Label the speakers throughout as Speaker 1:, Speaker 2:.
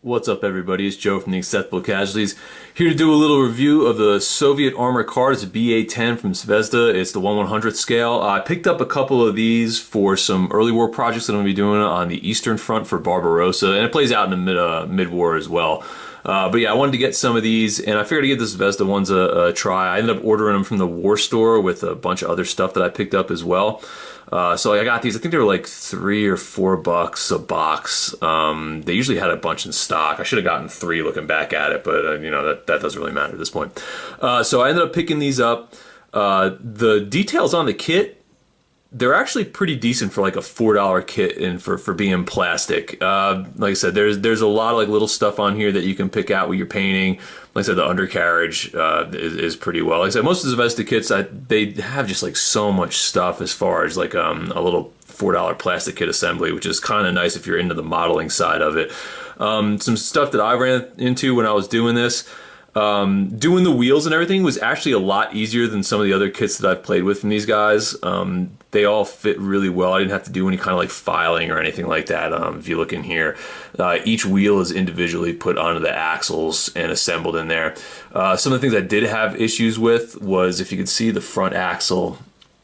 Speaker 1: What's up, everybody? It's Joe from the Acceptable Casualties, here to do a little review of the Soviet armored car. It's a BA-10 from Zvezda. It's the 1/100th scale. I picked up a couple of these for some early war projects that I'm going to be doing on the Eastern Front for Barbarossa, and it plays out in the mid-war as well. But yeah, I wanted to get some of these, and I figured to give the Zvezda ones a try. I ended up ordering them from the War Store with a bunch of other stuff that I picked up as well. So I got these. I think they were like $3 or $4 a box. They usually had a bunch in stock. I should have gotten 3 looking back at it, but you know, that doesn't really matter at this point. So I ended up picking these up. The details on the kit, they're actually pretty decent for like a $4 kit and for being plastic. Like I said, there's a lot of like little stuff on here that you can pick out with your painting. Like I said, the undercarriage is pretty well. Like I said, most of the Zvezda kits, they have just like so much stuff as far as like a little $4 plastic kit assembly, which is kind of nice if you're into the modeling side of it. Some stuff that I ran into when I was doing this. Doing the wheels and everything was actually a lot easier than some of the other kits that I've played with from these guys. They all fit really well. I didn't have to do any kind of like filing or anything like that. If you look in here, each wheel is individually put onto the axles and assembled in there. Some of the things I did have issues with was, if you could see the front axle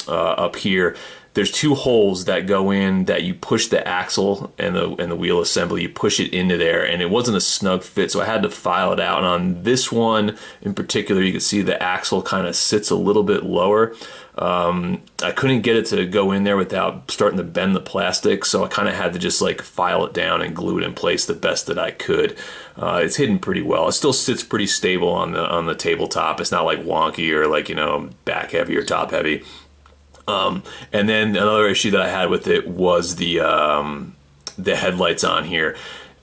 Speaker 1: up here, there's 2 holes that go in that you push the axle and the wheel assembly, you push it into there, and it wasn't a snug fit, so I had to file it out. And on this one in particular, you can see the axle kind of sits a little bit lower. I couldn't get it to go in there without starting to bend the plastic, so I kind of had to just like file it down and glue it in place the best that I could. It's hidden pretty well. It still sits pretty stable on the tabletop. It's not like wonky or like, you know, back heavy or top heavy. And then another issue that I had with it was the headlights on here.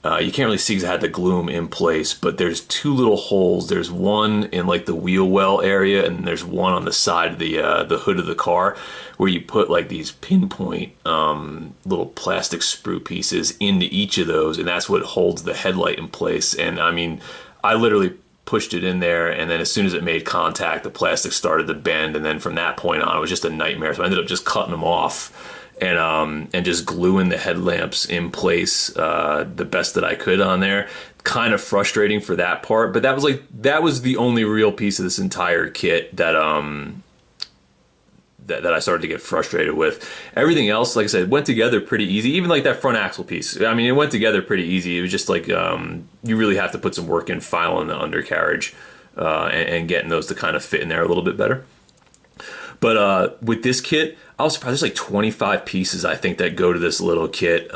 Speaker 1: You can't really see because I had to glue them in place, but there's 2 little holes. There's one in like the wheel well area, and there's one on the side of the hood of the car where you put like these pinpoint little plastic sprue pieces into each of those, and that's what holds the headlight in place. And I mean, I literally pushed it in there, and then as soon as it made contact, the plastic started to bend, and then from that point on, it was just a nightmare. So I ended up just cutting them off and just gluing the headlamps in place the best that I could on there. Kind of frustrating for that part, but that was the only real piece of this entire kit that that I started to get frustrated with. Everything else, like I said, went together pretty easy. Even like that front axle piece, I mean, it went together pretty easy. It was just like you really have to put some work in filing the undercarriage and getting those to kind of fit in there a little bit better. But with this kit, I was surprised. There's like 25 pieces, I think, that go to this little kit.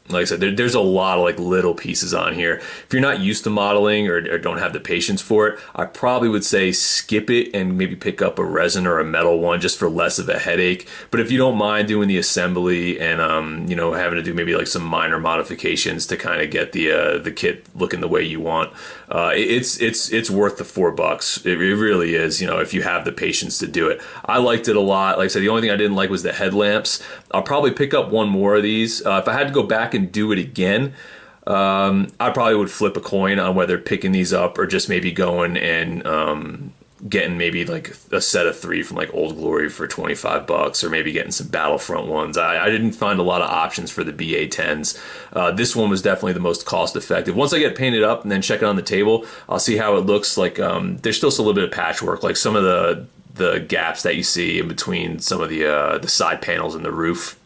Speaker 1: Like I said, there's a lot of like little pieces on here. If you're not used to modeling or don't have the patience for it, I probably would say skip it and maybe pick up a resin or a metal one just for less of a headache. But if you don't mind doing the assembly and you know, having to do maybe like some minor modifications to kind of get the kit looking the way you want, it's worth the $4. It really is. You know, if you have the patience to do it. I liked it a lot. Like I said, the only thing I didn't like was the headlamps. I'll probably pick up one more of these. If I had to go back and do it again, I probably would flip a coin on whether picking these up or just maybe going and getting maybe like a set of 3 from like Old Glory for $25, or maybe getting some Battlefront ones. I didn't find a lot of options for the BA-10s. This one was definitely the most cost effective. Once I get painted up and then check it on the table, I'll see how it looks. Like there's still a little bit of patchwork, like some of the gaps that you see in between some of the side panels and the roof.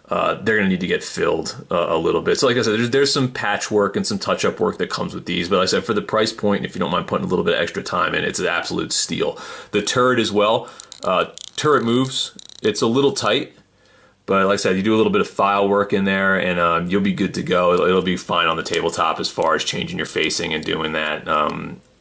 Speaker 1: They're going to need to get filled a little bit. So like I said, there's some patchwork and some touch-up work that comes with these. But like I said, for the price point, if you don't mind putting a little bit of extra time in, it's an absolute steal. The turret as well. Turret moves. It's a little tight. But like I said, you do a little bit of file work in there, and you'll be good to go. It'll be fine on the tabletop as far as changing your facing and doing that.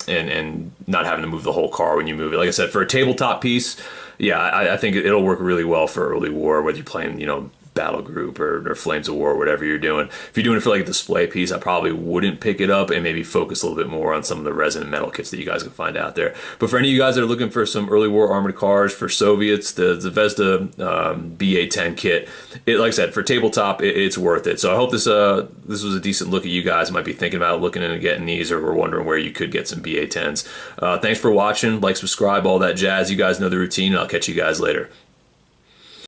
Speaker 1: And not having to move the whole car when you move it. Like I said, for a tabletop piece, yeah, I think it'll work really well for early war, whether you're playing, you know, Battle Group or Flames of War, whatever you're doing. If you're doing it for like a display piece, I probably wouldn't pick it up and maybe focus a little bit more on some of the resin and metal kits that you guys can find out there. But for any of you guys that are looking for some early war armored cars for Soviets, the Zvezda BA-10 kit, like I said, for tabletop, it's worth it. So I hope this was a decent look at you guys. Might be thinking about looking into getting these, or were wondering where you could get some BA-10s. Thanks for watching. Like, subscribe, all that jazz. You guys know the routine, and I'll catch you guys later.